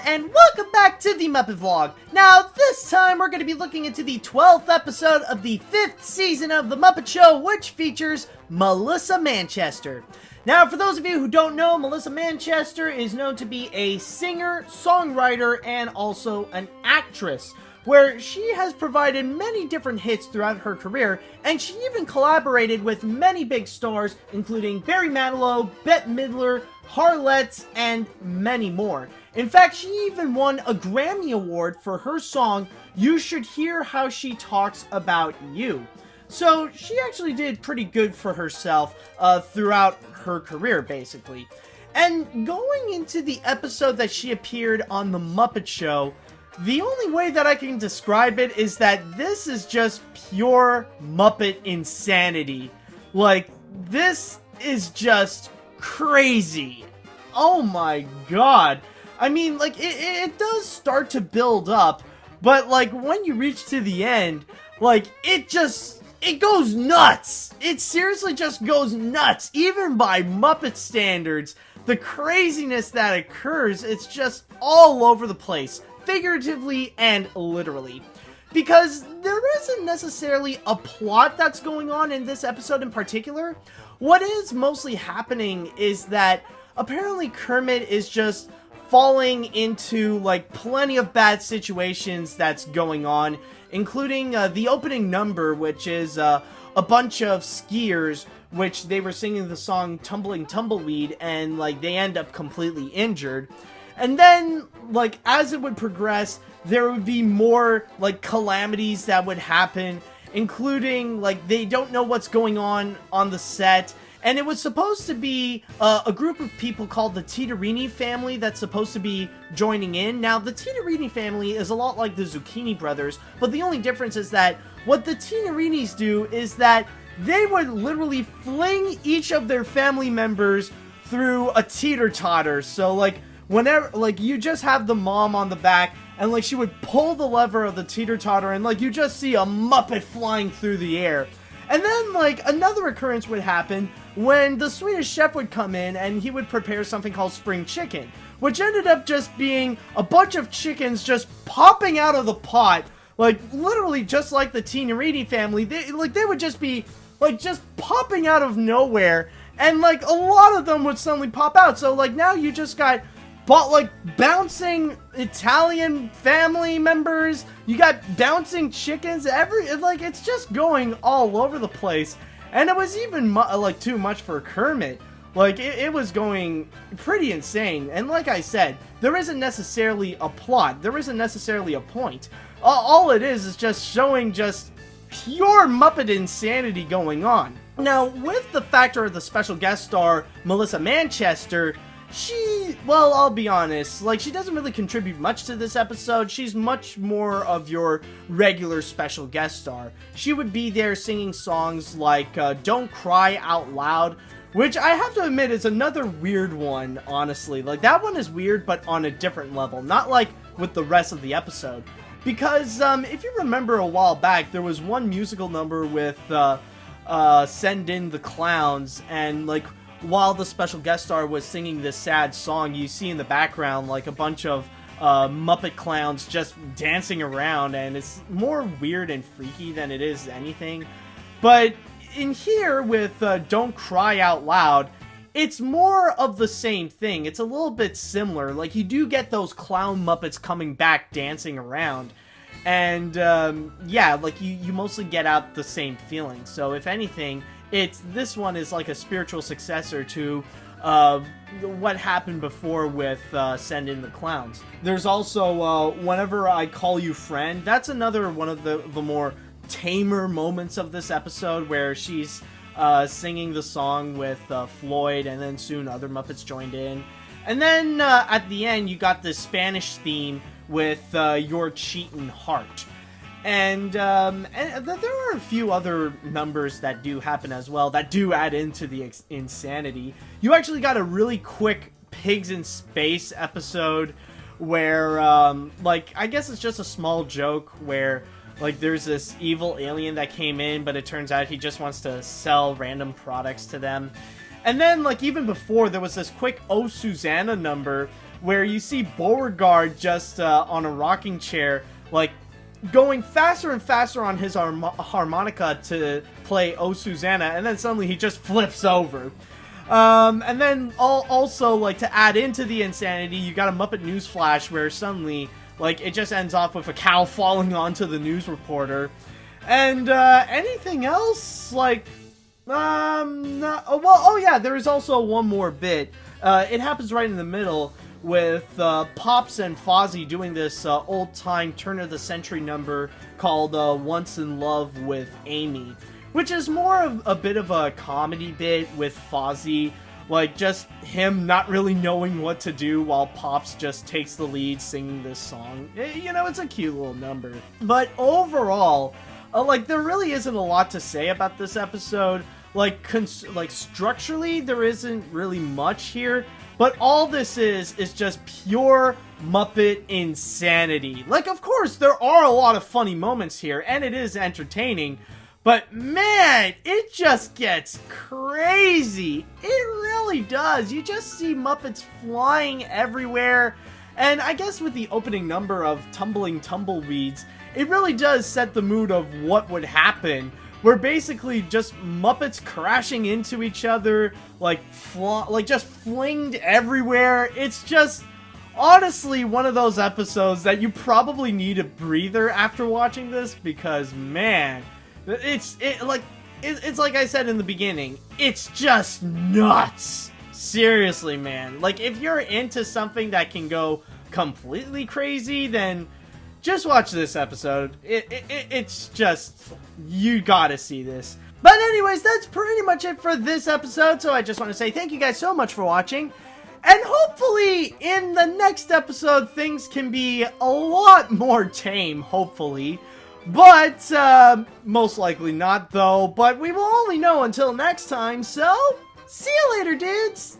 and welcome back to the Muppet Vlog. Now, this time we're going to be looking into the 12th episode of the 5th season of The Muppet Show, which features Melissa Manchester. Now, for those of you who don't know, Melissa Manchester is known to be a singer, songwriter, and also an actress, where she has provided many different hits throughout her career, and she even collaborated with many big stars, including Barry Manilow, Bette Midler, Harlette, and many more. In fact, she even won a Grammy Award for her song, You Should Hear How She Talks About You. So, she actually did pretty good for herself throughout her career, basically. And going into the episode that she appeared on The Muppet Show, the only way that I can describe it is that this is just pure Muppet insanity. Like, this is just crazy. Oh my god. I mean, like, it does start to build up, but, like, when you reach to the end, like, it goes nuts. It seriously just goes nuts. Even by Muppet standards, the craziness that occurs, it's just all over the place. Figuratively and literally. Because there isn't necessarily a plot that's going on in this episode in particular. What is mostly happening is that apparently Kermit is just falling into like plenty of bad situations that's going on, including the opening number, which is a bunch of skiers, which they were singing the song Tumbling Tumbleweed, and like they end up completely injured. And then, like, as it would progress, there would be more, like, calamities that would happen, including, like, they don't know what's going on the set. And it was supposed to be a group of people called the Titarini family that's supposed to be joining in. Now, the Titarini family is a lot like the Zucchini brothers, but the only difference is that what the Tinarinis do is that they would literally fling each of their family members through a teeter-totter. So, like, whenever, like, you just have the mom on the back, and, like, she would pull the lever of the teeter-totter, and, like, you just see a Muppet flying through the air. And then, like, another occurrence would happen when the Swedish chef would come in, and he would prepare something called spring chicken, which ended up just being a bunch of chickens just popping out of the pot, like, literally just like the Tinarini family. They would just be, like, just popping out of nowhere, and, like, a lot of them would suddenly pop out. So, like, now you just got bouncing Italian family members, you got bouncing chickens, it's just going all over the place. And it was even, like, too much for Kermit. Like, it was going pretty insane. And like I said, there isn't necessarily a plot, there isn't necessarily a point. All it is just showing just pure Muppet insanity going on. Now, with the factor of the special guest star, Melissa Manchester, well, I'll be honest, like, she doesn't really contribute much to this episode. She's much more of your regular special guest star. She would be there singing songs like Don't Cry Out Loud, which I have to admit is another weird one, honestly. Like, that one is weird, but on a different level, not like with the rest of the episode. Because, if you remember a while back, there was one musical number with Send In the Clowns, and, like, while the special guest star was singing this sad song, you see in the background, like, a bunch of Muppet clowns just dancing around, and it's more weird and freaky than it is anything. But in here, with Don't Cry Out Loud, it's more of the same thing. It's a little bit similar. Like, you do get those clown Muppets coming back dancing around. And, yeah, like, you mostly get out the same feeling. So, if anything, this one is like a spiritual successor to what happened before with Send In the Clowns. There's also Whenever I Call You Friend. That's another one of the more tamer moments of this episode, where she's singing the song with Floyd, and then soon other Muppets joined in. And then at the end, you got this Spanish theme with Your Cheatin' Heart. And there are a few other numbers that do happen as well, that do add into the insanity. You actually got a really quick Pigs in Space episode where, like, I guess it's just a small joke where, like, there's this evil alien that came in, but it turns out he just wants to sell random products to them. And then, like, even before, there was this quick Oh Susanna number where you see Beauregard just on a rocking chair, like, going faster and faster on his harmonica to play Oh Susanna, and then suddenly he just flips over. And then also, like, to add into the insanity, you got a Muppet News Flash where suddenly, like, it just ends off with a cow falling onto the news reporter. And, anything else? Like, no, well, oh yeah, there is also one more bit. It happens right in the middle with, Pops and Fozzie doing this, old-time turn-of-the-century number called, Once in Love with Amy. Which is more of a bit of a comedy bit with Fozzie, like just him not really knowing what to do while Pops just takes the lead singing this song. You know, it's a cute little number. But overall, like, there really isn't a lot to say about this episode. Like, structurally, there isn't really much here. But all this is just pure Muppet insanity. Like, of course, there are a lot of funny moments here, and it is entertaining. But man, it just gets crazy. It really does. You just see Muppets flying everywhere. And I guess with the opening number of Tumbling Tumbleweeds, it really does set the mood of what would happen. We're basically just Muppets crashing into each other, like just flinged everywhere. It's just honestly one of those episodes that you probably need a breather after watching this, because man, it's like I said in the beginning, it's just nuts. Seriously, man. Like, if you're into something that can go completely crazy, then just watch this episode. It's just, you gotta see this. But anyways, that's pretty much it for this episode, so I just want to say thank you guys so much for watching. And hopefully, in the next episode, things can be a lot more tame, hopefully. But, most likely not, though. But we will only know until next time, so see you later, dudes!